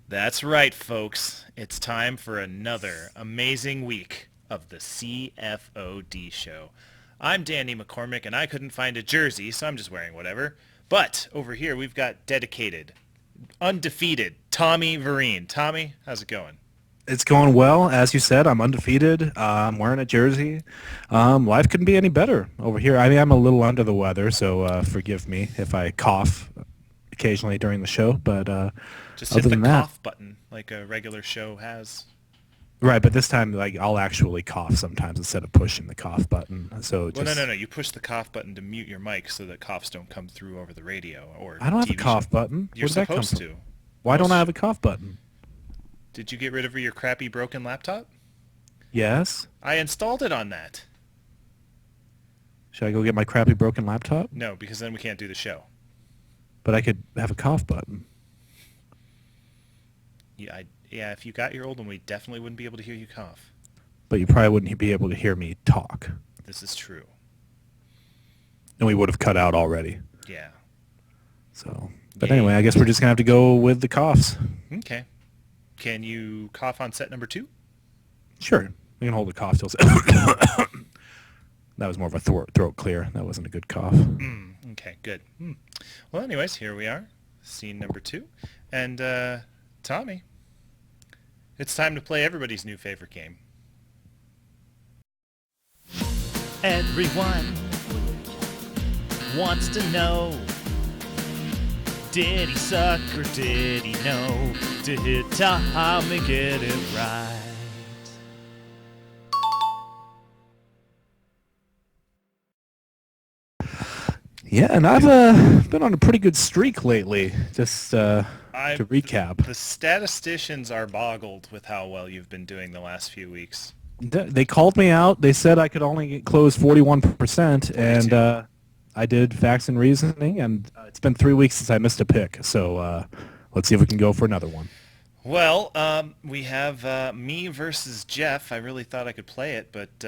That's right, folks. It's time for another amazing week of the CFoD show. I'm Danny McCormick, and I couldn't find a jersey, so I'm just wearing whatever. But over here, we've got dedicated, undefeated Tommy Vereen. Tommy, how's it going? It's going well. As you said, I'm undefeated. I'm wearing a jersey. Life couldn't be any better over here. I mean, I'm a little under the weather, so forgive me if I cough occasionally during the show. But Just hit other the than that, cough button like a regular show has. right. But this time, like, I'll actually cough sometimes instead of pushing the cough button. So Well, no, no, just, no. You push the cough button to mute your mic so that coughs don't come through over the radio or I don't have a TV show. cough button. You're Where did that come supposed from? to. Why don't I Most. have a cough button? Did you get rid of your crappy broken laptop? Yes. I installed it on that. Should I go get my crappy broken laptop? No, because then we can't do the show. But I could have a cough button. Yeah, if you got your old one, we definitely wouldn't be able to hear you cough. But you probably wouldn't be able to hear me talk, This is true. and we would have cut out already. Yeah. So, but Yay. anyway, I guess we're just gonna have to go with the coughs. Okay. Can you cough on set number 2? Sure, we can hold the cough till. That was more of a throat clear. That wasn't a good cough. Okay, good. Well, anyways, here we are. Scene number 2. And, Tommy, it's time to play everybody's new favorite game. Everyone wants to know, did he suck or did he know? Did Tommy get it right? Yeah, and I've been on a pretty good streak lately. Just to recap, The statisticians are boggled with how well you've been doing the last few weeks. they called me out. They said I could only close 41%, and I did facts and reasoning. And it's been 3 weeks since I missed a pick. So let's see if we can go for another one. Well, we have me versus Jeff. I really thought I could play it, but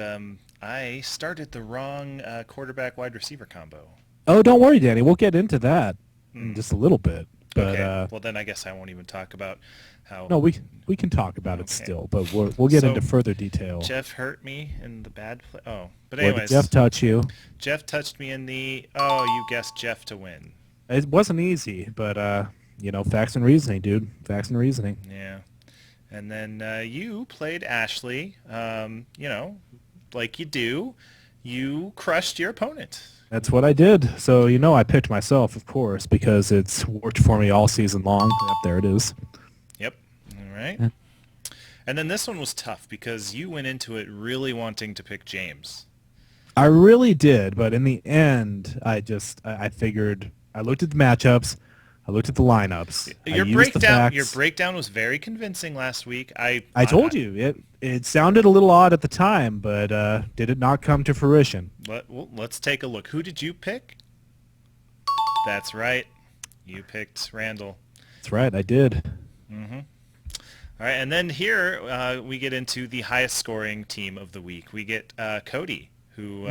I started the wrong quarterback-wide receiver combo. Oh, don't worry, Danny. We'll get into that in just a little bit. But Okay. Well, then I guess I won't even talk about how no, we can talk about it Okay. still, but we'll get So, into further detail. Jeff hurt me in the bad play. Oh, but Or did anyways, Jeff touch you? Jeff touched me in the. Oh, you guessed Jeff to win. It wasn't easy, but facts and reasoning, dude. Facts and reasoning. Yeah. And then you played Ashley. Like you do. You crushed your opponent. That's what I did. So I picked myself, of course, because it's worked for me all season long. Yep, there it is. Yep. All right. Yeah. And then this one was tough because you went into it really wanting to pick James. I really did, but in the end, I figured I looked at the matchups, I looked at the lineups. Your I used the facts. breakdown was very convincing last week. I told you it sounded a little odd at the time, but did it not come to fruition? Let's take a look. Who did you pick? That's right. You picked Randall. That's right, I did. All right, and then here we get into the highest scoring team of the week. We get Cody, who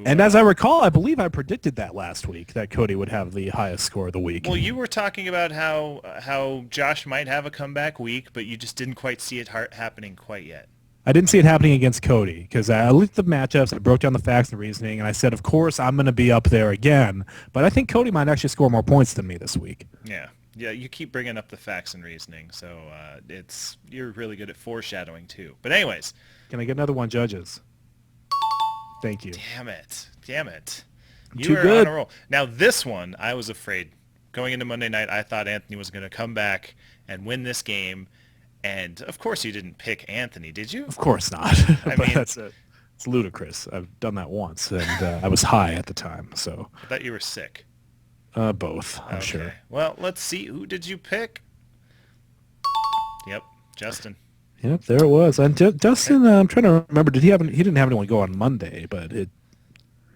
And as I recall, I believe I predicted that last week, that Cody would have the highest score of the week. well, you were talking about how Josh might have a comeback week, but you just didn't quite see it happening quite yet. I didn't see it happening against Cody because I looked at the matchups, I broke down the facts and reasoning, and I said, of course, I'm going to be up there again. But I think Cody might actually score more points than me this week. Yeah, you keep bringing up the facts and reasoning, so you're really good at foreshadowing too. But anyways, Can I get another one, judges? Thank you. damn it, you too are good. on a roll. Now this one, I was afraid going into Monday night. I thought Anthony was going to come back and win this game, and of course you didn't pick Anthony, did you? Of course not. I But mean- it's ludicrous. I've done that once, and I was high at the time, so I thought you were sick. both, I'm Okay. sure. Well, let's see. Who did you pick? Yep, Justin. Yep, there it was. And Dustin, I'm trying to remember. He didn't have anyone go on Monday, but it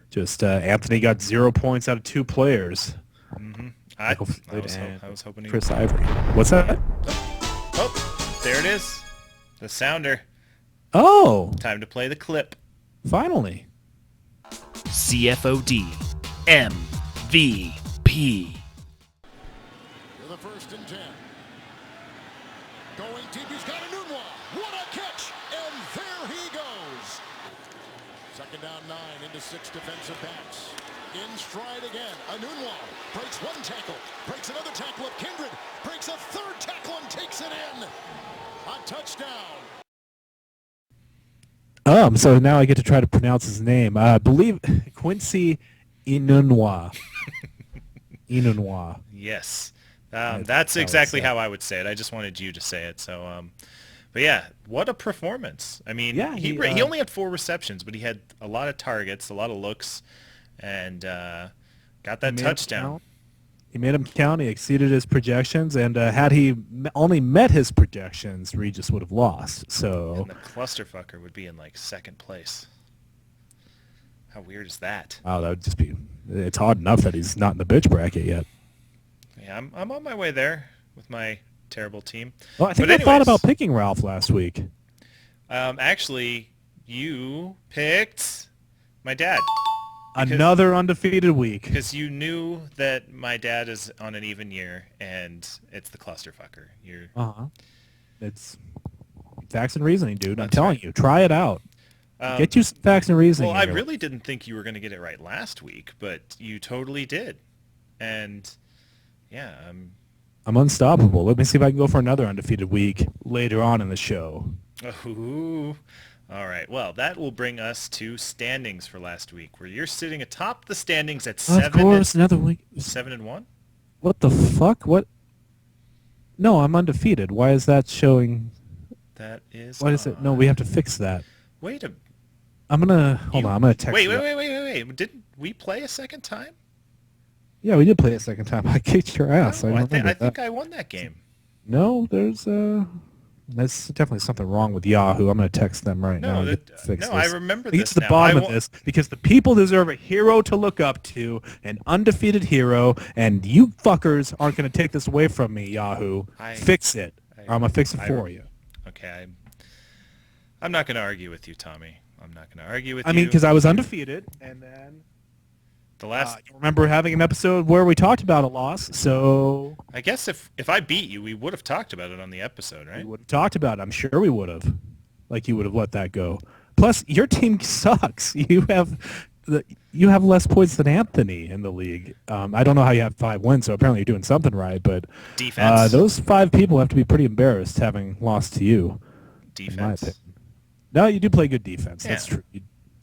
just Anthony got 0 points out of 2 players. I Michael Floyd was, and I was hoping he Chris Ivory. What's that? Oh, there it is. The sounder. Oh, Time to play the clip. finally. CFoD MVP. With a 1st and 10. Second down 9 into 6 defensive backs. In stride again. Anunwa breaks one tackle, breaks another tackle of Kindred, breaks a third tackle and takes it in. A touchdown. So now I get to try to pronounce his name. I believe Quincy Inunwa. Inunwa. Yes. That's exactly how I would say it. I just wanted you to say it. So, but yeah, what a performance. I mean, Yeah, he only had 4 receptions, but he had a lot of targets, a lot of looks, and got that touchdown. He made him count. He exceeded his projections, and had he only met his projections, Regis would have lost. So And the clusterfucker would be in like 2nd place. How weird is that? wow, that would just be. It's hard enough that he's not in the bitch bracket yet. Yeah, I'm on my way there with my terrible team. Well, I think I thought about picking Ralph last week. Actually, you picked my dad. Another undefeated week. Because you knew that my dad is on an even year, and it's the clusterfucker. It's facts and reasoning, dude. I'm telling you, try it out. Get you some facts and reasoning. Well, I really didn't think you were going to get it right last week, but you totally did. And yeah, I'm unstoppable. Let me see if I can go for another undefeated week later on in the show. Ooh. All right. Well, that will bring us to standings for last week, where you're sitting atop the standings at 7. Of course, another week. 7-1. What the fuck? What? No, I'm undefeated. Why is that showing? That is. Why is it? No, we have to fix that. Wait a. I'm gonna hold on. I'm gonna text. Wait. Didn't we play a second time? Yeah, we did play a second time. I kicked your ass. No, I think I won that game. No, there's There's definitely something wrong with Yahoo. I'm going to text them right now. Fix this. I remember this. Get to the bottom of this because the people deserve a hero to look up to, an undefeated hero, and you fuckers aren't going to take this away from me, Yahoo. Fix it, or I'm going to fix it for you. Okay, I'm not going to argue with you, Tommy. I'm not going to argue with you. I mean, because I was undefeated, and then the last. You remember having an episode where we talked about a loss, so I guess if I beat you, we would have talked about it on the episode, right? We would have talked about it. I'm sure we would have. Like you would have let that go. Plus, your team sucks. You have less points than Anthony in the league. I don't know how you have 5 wins, so apparently you're doing something right. But defense. Those 5 people have to be pretty embarrassed having lost to you. Defense. In my opinion. No, you do play good defense. Yeah. That's true.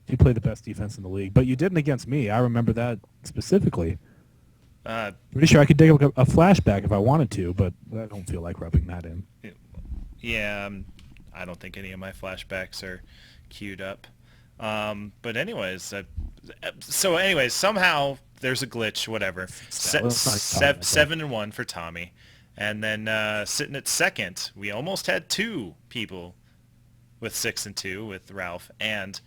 You play the best defense in the league, but you didn't against me. I remember that specifically. Pretty sure I could dig up a flashback if I wanted to, but I don't feel like rubbing that in. Yeah, I don't think any of my flashbacks are queued up. But anyways, somehow there's a glitch, whatever. 7-1 for Tommy. And then sitting at second, we almost had 2 people with 6-2 with Ralph and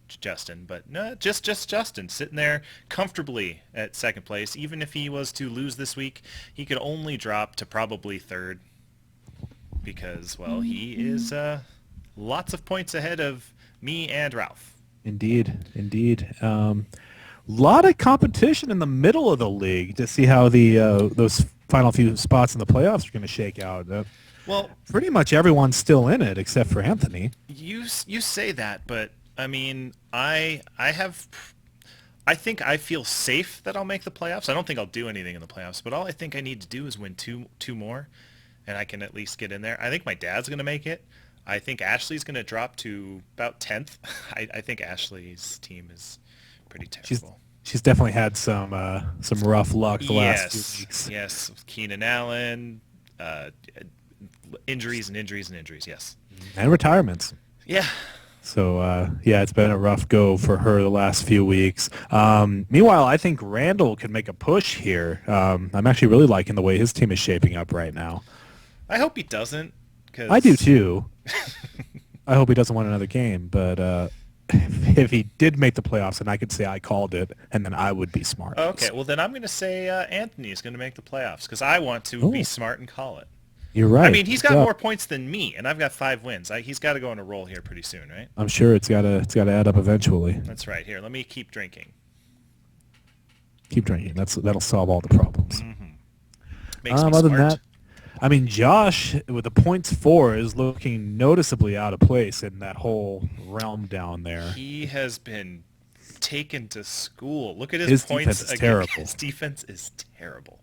Justin, but no, just Justin sitting there comfortably at second place. Even if he was to lose this week, he could only drop to probably third because, well, he is lots of points ahead of me and Ralph. Indeed. Lot of competition in the middle of the league to see how those final few spots in the playoffs are going to shake out. Well, pretty much everyone's still in it except for Anthony. You say that, but I mean, I think I feel safe that I'll make the playoffs. I don't think I'll do anything in the playoffs, but all I think I need to do is win two more, and I can at least get in there. I think my dad's going to make it. I think Ashley's going to drop to about 10th. I think Ashley's team is pretty terrible. She's definitely had some rough luck the last few weeks. Yes, Keenan Allen, injuries, yes. And retirements. Yeah. So, it's been a rough go for her the last few weeks. Meanwhile, I think Randall can make a push here. I'm actually really liking the way his team is shaping up right now. I hope he doesn't. I do, too. I hope he doesn't win another game. But if he did make the playoffs, then I could say I called it, and then I would be smart. Okay, well, then I'm going to say Anthony is going to make the playoffs because I want to be smart and call it. You're right. I mean, he's got more points than me, and I've got 5 wins. He's got to go on a roll here pretty soon, right? I'm sure it's got to add up eventually. That's right. Here, let me keep drinking. Keep drinking. That'll solve all the problems. Mm-hmm. Makes me other smart. than that, I mean, Josh with the points for is looking noticeably out of place in that whole realm down there. He has been taken to school. Look at his His points defense is again. terrible. His defense is terrible.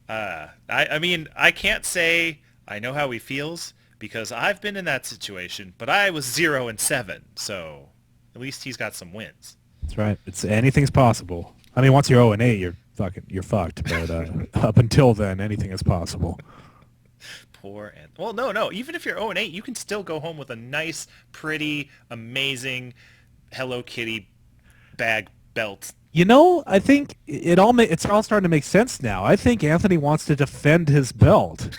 I mean, I can't say I know how he feels because I've been in that situation, but I was 0-7, so at least he's got some wins. That's right. It's anything's possible. I mean, once you're 0-8, you're fucked. But up until then, anything is possible. Poor Anthony. Well, no. Even if you're 0-8, you can still go home with a nice, pretty, amazing Hello Kitty bag belt. You know, I think it's all starting to make sense now. I think Anthony wants to defend his belt,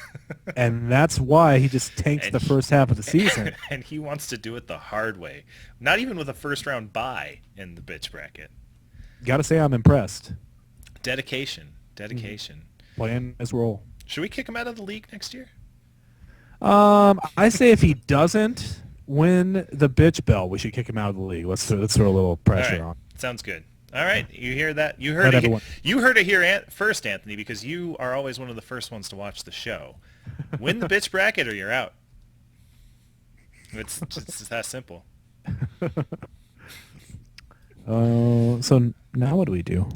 and that's why he just tanked the first half of the season. And he wants to do it the hard way. Not even with a first-round bye in the bitch bracket. Got to say I'm impressed. Dedication. Playing his role. Should we kick him out of the league next year? I say if he doesn't win the bitch belt, we should kick him out of the league. Let's throw a little pressure on. Sounds good. All right, you hear that? You heard it. You heard it here first, Anthony, because you are always one of the first ones to watch the show. Win the bitch bracket, or you're out. It's that simple. So now what do we do?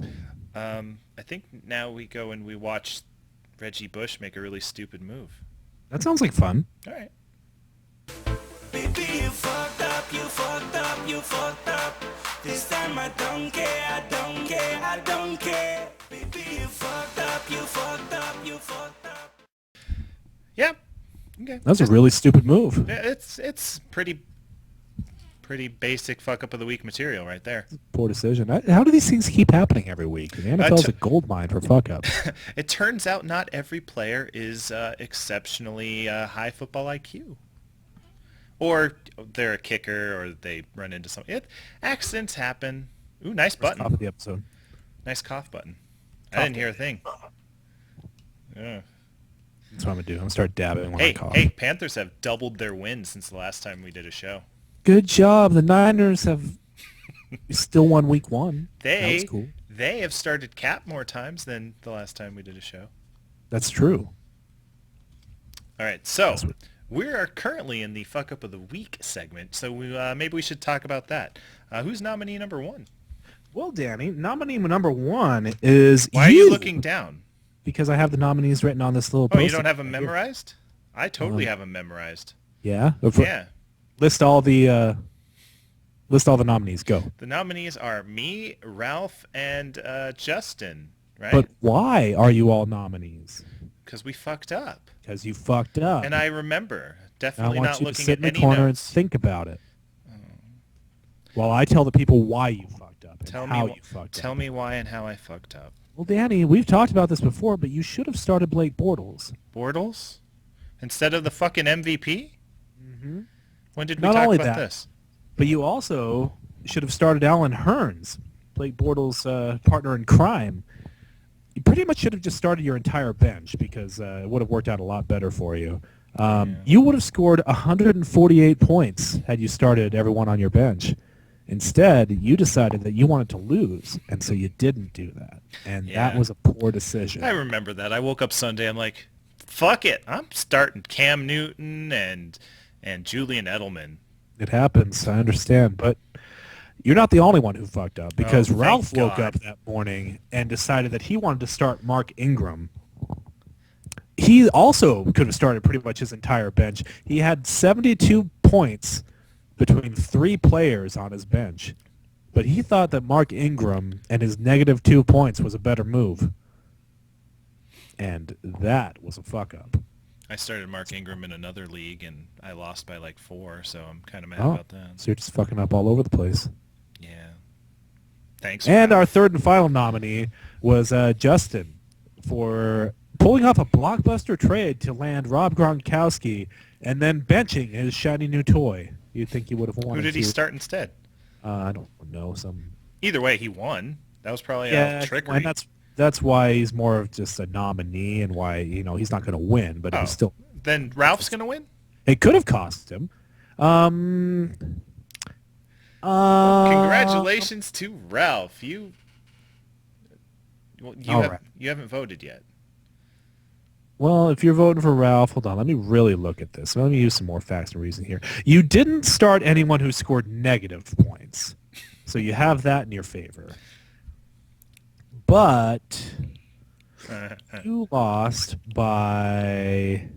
I think now we go and we watch Reggie Bush make a really stupid move. That sounds like fun. All right. Baby, you fucked up, you fucked up, you fucked up. This time I don't care, I don't care, I don't care. Baby, you fucked up, you fucked up, you fucked up. Yeah. Okay. That's a really stupid move. It's pretty basic fuck up of the week material right there. Poor decision. How do these things keep happening every week? The NFL's a gold mine for fuck ups. It turns out not every player is exceptionally high football IQ. Or they're a kicker, or they run into something. Accidents happen. Ooh, nice button. Top of the episode. Nice cough button. I didn't hear a thing. Yeah. That's what I'm gonna do. I'm gonna start dabbing when I cough. Hey, Panthers have doubled their wins since the last time we did a show. Good job. The Niners have still won week 1. They That's cool. They have started cap more times than the last time we did a show. That's true. All right, so we are currently in the fuck up of the week segment, so maybe we should talk about that. Who's nominee number 1? Well, Danny, nominee number 1 is Why are you looking down? Because I have the nominees written on this little Oh, post-it you don't have them memorized? I totally have them memorized. Yeah? Yeah. List all the nominees. Go. The nominees are me, Ralph, and Justin, right? But why are you all nominees? Because we fucked up. Because you fucked up. And I remember I definitely want not you to looking sit at in the any corner notes. and think about it. While I tell the people why you fucked up and how you fucked up. Tell me why and how I fucked up. Well, Danny, we've talked about this before, but you should have started Blake Bortles. Bortles? Instead of the fucking MVP? Mm-hmm. When did we Not talk only about that, this? but you also should have started Alan Hearns, Blake Bortles' partner in crime. You pretty much should have just started your entire bench because it would have worked out a lot better for you. You would have scored 148 points had you started everyone on your bench. Instead, you decided that you wanted to lose, and so you didn't do that. And that was a poor decision. I remember that. I woke up Sunday, I'm like, fuck it. I'm starting Cam Newton and Julian Edelman. It happens, I understand, but you're not the only one who fucked up because thank Ralph woke God. up that morning and decided that he wanted to start Mark Ingram. He also could have started pretty much his entire bench. He had 72 points between 3 players on his bench, but he thought that Mark Ingram and his -2 points was a better move, and that was a fuck up. I started Mark Ingram in another league, and I lost by like 4, so I'm kind of mad about that. So you're just fucking up all over the place. Yeah. Thanks. And Ralph. our third and final nominee was Justin for pulling off a blockbuster trade to land Rob Gronkowski and then benching his shiny new toy. You'd think he would have won. Who did he start instead? I don't know. Either way, he won. That was probably Yeah, a trickery. and that's why he's more of just a nominee and why he's not going to win, but it was still. Then Ralph's going to win? It could have cost him. Congratulations to Ralph. You, All right. you haven't voted yet. Well, if you're voting for Ralph, hold on. Let me really look at this. Let me use some more facts and reason here. You didn't start anyone who scored negative points. So you have that in your favor. But you lost by...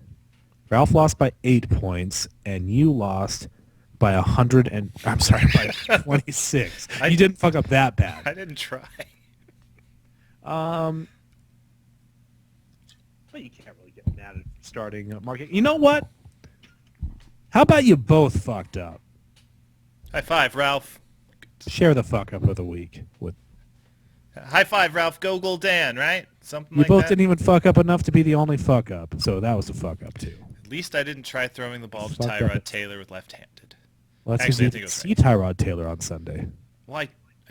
Ralph lost by 8 points, and you lost by 100 and... I'm sorry, by 26. You didn't fuck up that bad. I didn't try. But you can't really get mad at starting marketing. You know what? How about you both fucked up? High five, Ralph. Share the fuck up of the week. High five, Ralph. Go Dan, right? Something You like both that. didn't even fuck up enough to be the only fuck up, so that was a fuck up too. At least I didn't try throwing the ball to Fucked up. Tyrod Taylor with left-handed. Well, that's Actually, I because think you it was didn't see Tyrod Taylor on Sunday. Well, I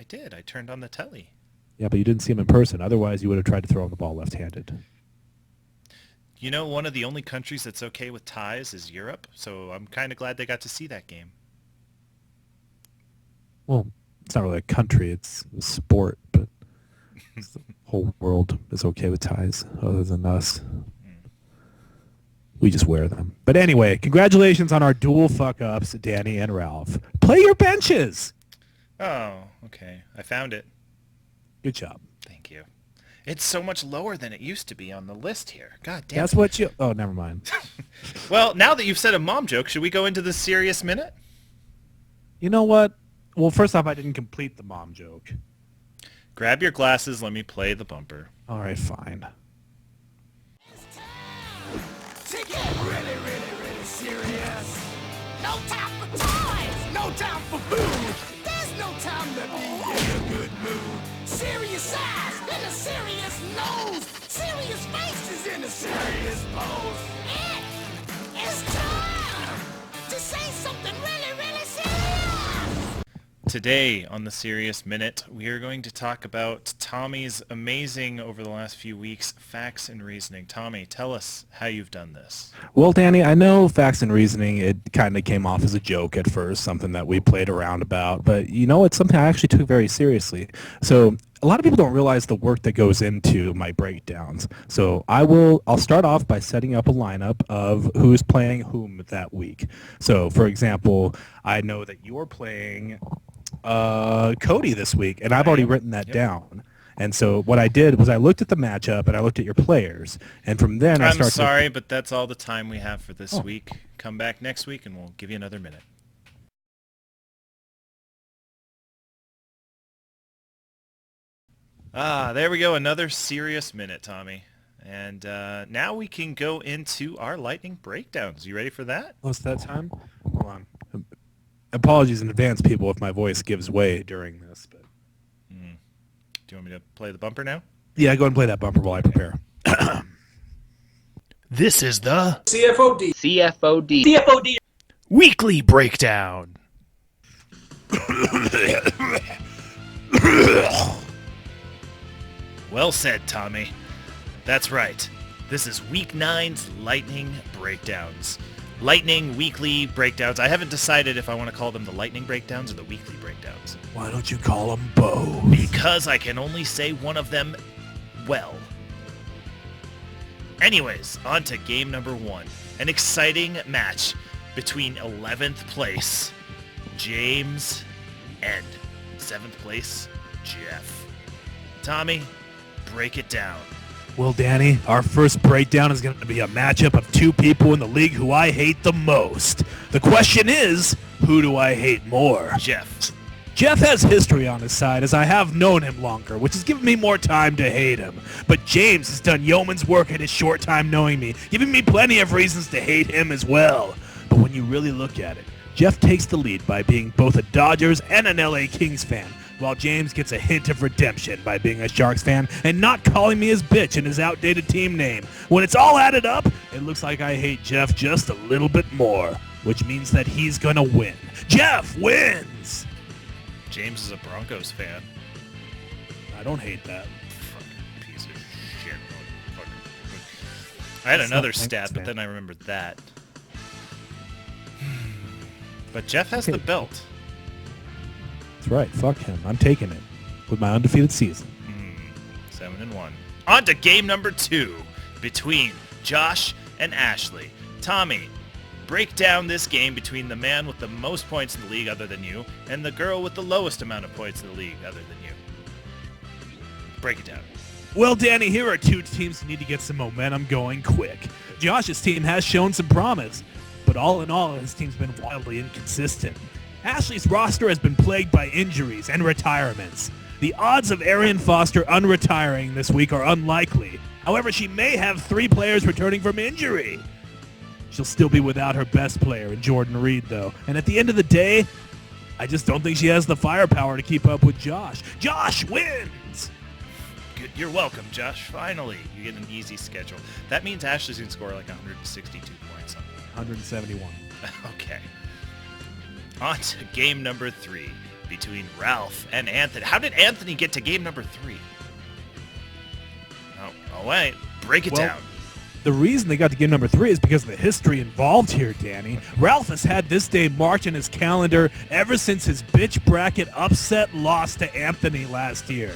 did. I turned on the telly. Yeah, but you didn't see him in person. Otherwise, you would have tried to throw him the ball left-handed. You know, one of the only countries that's okay with ties is Europe, so I'm kind of glad they got to see that game. Well, it's not really a country. It's a sport, but the whole world is okay with ties other than us. We just wear them. But anyway, congratulations on our dual fuck-ups, Danny and Ralph. Play your benches! Oh, okay. I found it. Good job. Thank you. It's so much lower than it used to be on the list here. God damn That's it. what you... Oh, never mind. Well, now that you've said a mom joke, should we go into the serious minute? You know what? Well, first off, I didn't complete the mom joke. Grab your glasses. Let me play the bumper. All right, fine. To get really, really, really serious. No time for toys. No time for food. There's no time to be in a good mood. Serious eyes and a serious nose. Serious faces in a serious pose. It's time to say something really, really serious. Today on the Serious Minute, we are going to talk about Tommy's amazing, over the last few weeks, facts and reasoning. Tommy, tell us how you've done this. Well, Danny, I know facts and reasoning, it kind of came off as a joke at first, something that we played around about, but you know, it's something I actually took very seriously. So a lot of people don't realize the work that goes into my breakdowns. So I'll start off by setting up a lineup of who's playing whom that week. So for example, I know that you're playing Cody this week, and I've already written that down. And so what I did was I looked at the matchup and I looked at your players, and from then I I'm started. sorry, but that's all the time we have for this week. Come back next week and we'll give you another minute. There we go. Another serious minute, Tommy. And now we can go into our lightning breakdowns. You ready for that? Oh, it's that time? Hold on. Apologies in advance, people, if my voice gives way during this. But Do you want me to play the bumper now? yeah, go ahead and play that bumper while I prepare. This is the CFoD. weekly breakdown. Well said, Tommy. That's right. This is Week 9's Lightning Breakdowns. Lightning Weekly Breakdowns. I haven't decided if I want to call them the Lightning Breakdowns or the Weekly Breakdowns. Why don't you call them Bo? Because I can only say one of them well. Anyways, on to game number 1. An exciting match between 11th place James and 7th place Jeff. Tommy, break it down. Well, Danny, our first breakdown is going to be a matchup of two people in the league who I hate the most. The question is, who do I hate more? Jeff. Jeff has history on his side, as I have known him longer, which has given me more time to hate him. But James has done yeoman's work in his short time knowing me, giving me plenty of reasons to hate him as well. But when you really look at it, Jeff takes the lead by being both a Dodgers and an LA Kings fan, while James gets a hint of redemption by being a Sharks fan and not calling me his bitch in his outdated team name. When it's all added up, it looks like I hate Jeff just a little bit more, which means that he's gonna win. Jeff wins! James is a Broncos fan. I don't hate that. Fucking piece of shit. Motherfucker. I had another Thanks, stat, but man. then I remembered that. But Jeff has the belt. That's right, fuck him. I'm taking it with my undefeated season. 7-1. On to game number 2 between Josh and Ashley. Tommy, break down this game between the man with the most points in the league other than you and the girl with the lowest amount of points in the league other than you. Break it down. Well, Danny, here are two teams who need to get some momentum going quick. Josh's team has shown some promise, but all in all, his team's been wildly inconsistent. Ashley's roster has been plagued by injuries and retirements. The odds of Arian Foster unretiring this week are unlikely. However, she may have 3 players returning from injury. She'll still be without her best player in Jordan Reed, though. And at the end of the day, I just don't think she has the firepower to keep up with Josh. Josh wins! Good. You're welcome, Josh. Finally, you get an easy schedule. That means Ashley's going to score like 162 points. 171. Okay. On to game number 3 between Ralph and Anthony. How did Anthony get to game number 3? Oh, wait. Break it down. The reason they got to game number 3 is because of the history involved here, Danny. Ralph has had this day marked in his calendar ever since his bitch bracket upset loss to Anthony last year.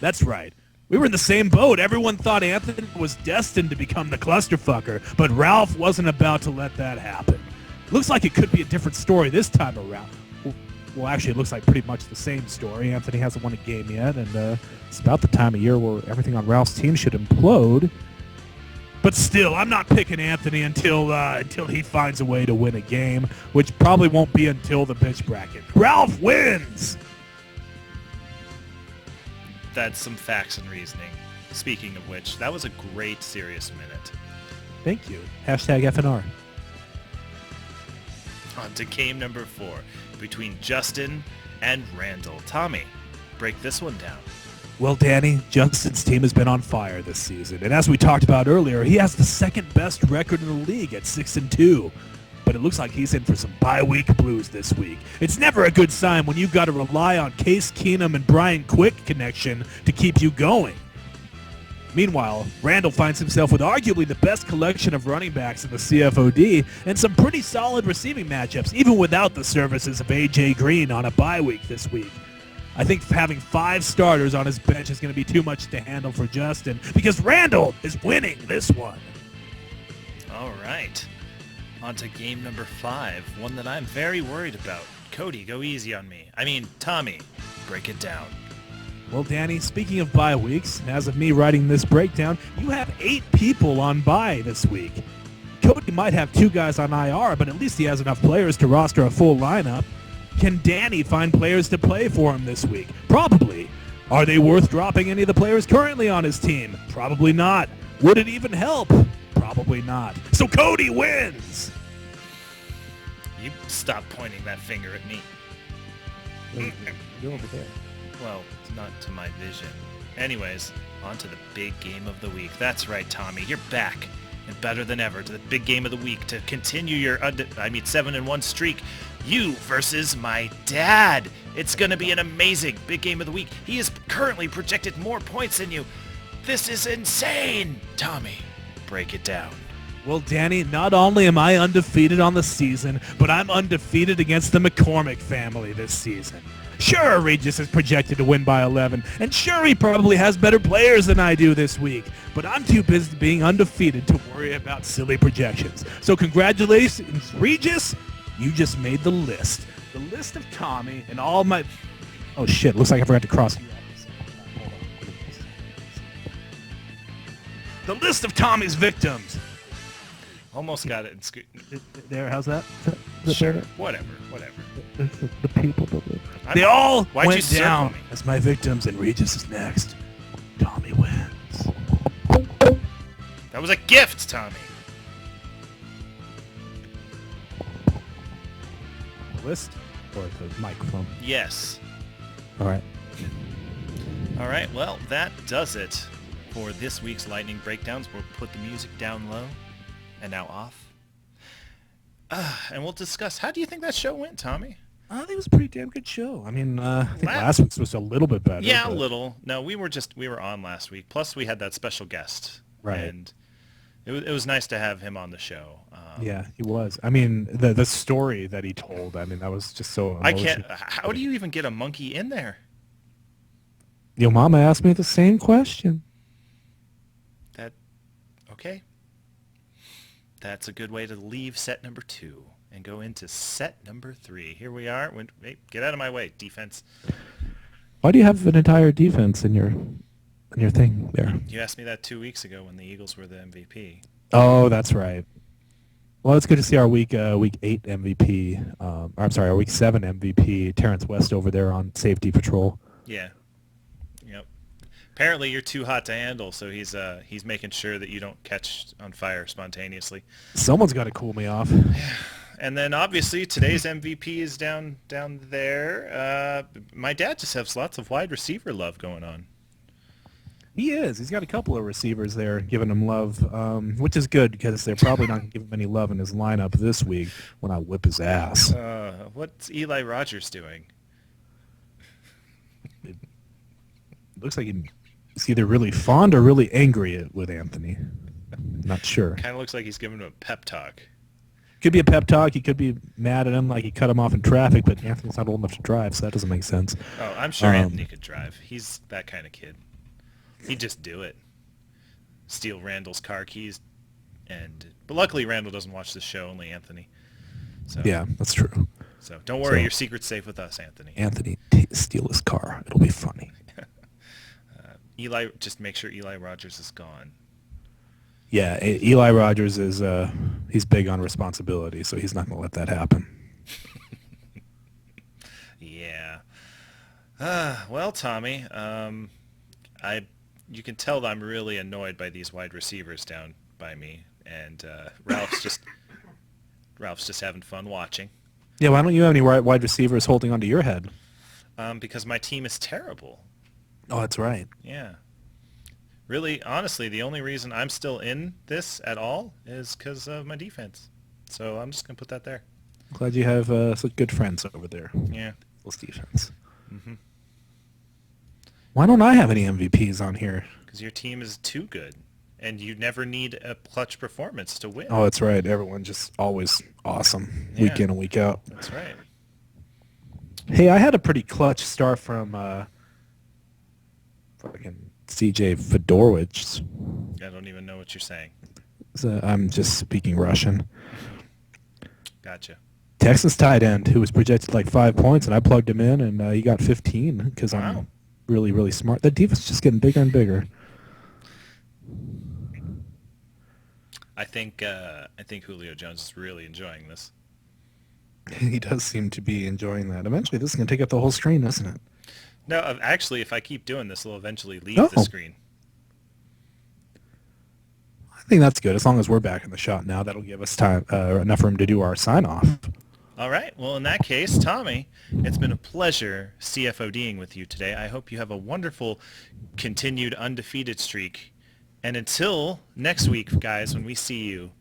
That's right. We were in the same boat. Everyone thought Anthony was destined to become the clusterfucker, but Ralph wasn't about to let that happen. Looks like it could be a different story this time around. Well, actually, it looks like pretty much the same story. Anthony hasn't won a game yet, and it's about the time of year where everything on Ralph's team should implode. But still, I'm not picking Anthony until he finds a way to win a game, which probably won't be until the bitch bracket. Ralph wins! That's some facts and reasoning. Speaking of which, that was a great serious minute. Thank you. Hashtag FNR. On to game number 4 between Justin and Randall. Tommy, break this one down. Well, Danny, Justin's team has been on fire this season, and as we talked about earlier, he has the second best record in the league at 6-2. But it looks like he's in for some bye-week blues this week. It's never a good sign when you've got to rely on Case Keenum and Brian Quick connection to keep you going. Meanwhile, Randall finds himself with arguably the best collection of running backs in the CFoD and some pretty solid receiving matchups, even without the services of A.J. Green on a bye week this week. I think having 5 starters on his bench is going to be too much to handle for Justin because Randall is winning this one. All right. On to game number 5, one that I'm very worried about. Cody, go easy on me. Tommy, break it down. Well, Danny, speaking of bye weeks, as of me writing this breakdown, you have 8 people on bye this week. Cody might have 2 guys on IR, but at least he has enough players to roster a full lineup. Can Danny find players to play for him this week? Probably. Are they worth dropping any of the players currently on his team? Probably not. Would it even help? Probably not. So Cody wins! You stop pointing that finger at me. You're over there. Well, not to my vision. Anyways, on to the big game of the week. That's right, Tommy. You're back, and better than ever, to the big game of the week to continue your 7-1 streak. You versus my dad. It's going to be an amazing big game of the week. He is currently projected more points than you. This is insane. Tommy, break it down. Well, Danny, not only am I undefeated on the season, but I'm undefeated against the McCormick family this season. Sure, Regis is projected to win by 11, and sure, he probably has better players than I do this week, but I'm too busy being undefeated to worry about silly projections. So congratulations, Regis, you just made the list. The list of Tommy and all my... Oh shit, looks like I forgot to cross you out. Hold on. The list of Tommy's victims. Almost got it. There, how's that? Sure, whatever. The people that live. They all Why'd went you down circle me? as my victims, and Regis is next. Tommy wins. That was a gift, Tommy. The list or the microphone? Yes. All right. All right, well, that does it for this week's Lightning Breakdowns. We'll put the music down low and now off. And we'll discuss, how do you think that show went, Tommy? I think it was a pretty damn good show. I mean, I think last week's was a little bit better. Yeah, but... a little. No, we were on last week. Plus, we had that special guest. Right. And it was nice to have him on the show. Yeah, he was. I mean, the story that he told, I mean, that was just so emotional. How do you even get a monkey in there? Your mama asked me the same question. Okay. That's a good way to leave set number 2 and go into set number 3. Here we are. Hey, get out of my way, defense. Why do you have an entire defense in your thing there? You asked me that 2 weeks ago when the Eagles were the MVP. Oh, that's right. Well, it's good to see our week 8 MVP. I'm sorry, our week 7 MVP, Terrence West over there on safety patrol. Yeah. Yep. Apparently you're too hot to handle, so he's making sure that you don't catch on fire spontaneously. Someone's got to cool me off. And then obviously today's MVP is down there. My dad just has lots of wide receiver love going on. He is. He's got a couple of receivers there giving him love, which is good because they're probably not going to give him any love in his lineup this week when I whip his ass. What's Eli Rogers doing? It looks like he's either really fond or really angry with Anthony. Not sure. Kind of looks like he's giving him a pep talk. Could be a pep talk. He could be mad at him like he cut him off in traffic, but Anthony's not old enough to drive, so that doesn't make sense. Oh, I'm sure Anthony could drive. He's that kind of kid. He'd just do it. Steal Randall's car keys, but luckily Randall doesn't watch the show. Only Anthony. So Yeah, that's true. So don't worry, So- your secret's safe with us, Anthony. Anthony, steal his car. It'll be funny. Eli, just make sure Eli Rogers is gone. Yeah, Eli Rogers is he's big on responsibility, so he's not going to let that happen. Yeah. Well, Tommy, you can tell that I'm really annoyed by these wide receivers down by me, and Ralph's just having fun watching. Yeah, why don't you have any wide receivers holding onto your head? Because my team is terrible. Oh, that's right. Yeah. Really, honestly, the only reason I'm still in this at all is because of my defense. So I'm just going to put that there. Glad you have such good friends over there. Yeah. Those defense. Why don't I have any MVPs on here? Because your team is too good, and you never need a clutch performance to win. Oh, that's right. Everyone just always awesome, week Yeah. in and week out. That's right. Hey, I had a pretty clutch start from fucking CJ Fedorowicz. I don't even know what you're saying. So I'm just speaking Russian. Gotcha. Texans tight end who was projected like 5 points, and I plugged him in, and he got 15 because Wow. I'm really, really smart. That defense is just getting bigger and bigger. I think Julio Jones is really enjoying this. He does seem to be enjoying that. Eventually, this is going to take up the whole screen, isn't it? No, actually, if I keep doing this, it'll eventually leave Oh. the screen. I think that's good. As long as we're back in the shot now, that'll give us time enough room to do our sign-off. All right. Well, in that case, Tommy, it's been a pleasure CFODing with you today. I hope you have a wonderful continued undefeated streak. And until next week, guys, when we see you,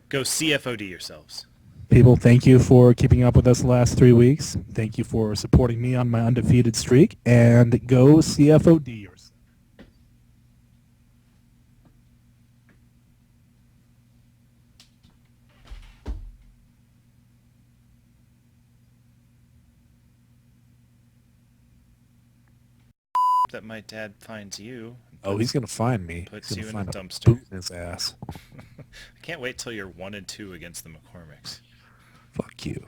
go CFOD yourselves. People, thank you for keeping up with us the last 3 weeks. Thank you for supporting me on my undefeated streak. And go CFOD yourself. That my dad finds you. Oh, he's going to find me. Puts He's you gonna in a find dumpster. boot in his ass. I can't wait till you're 1-2 against the McCormicks. Fuck you.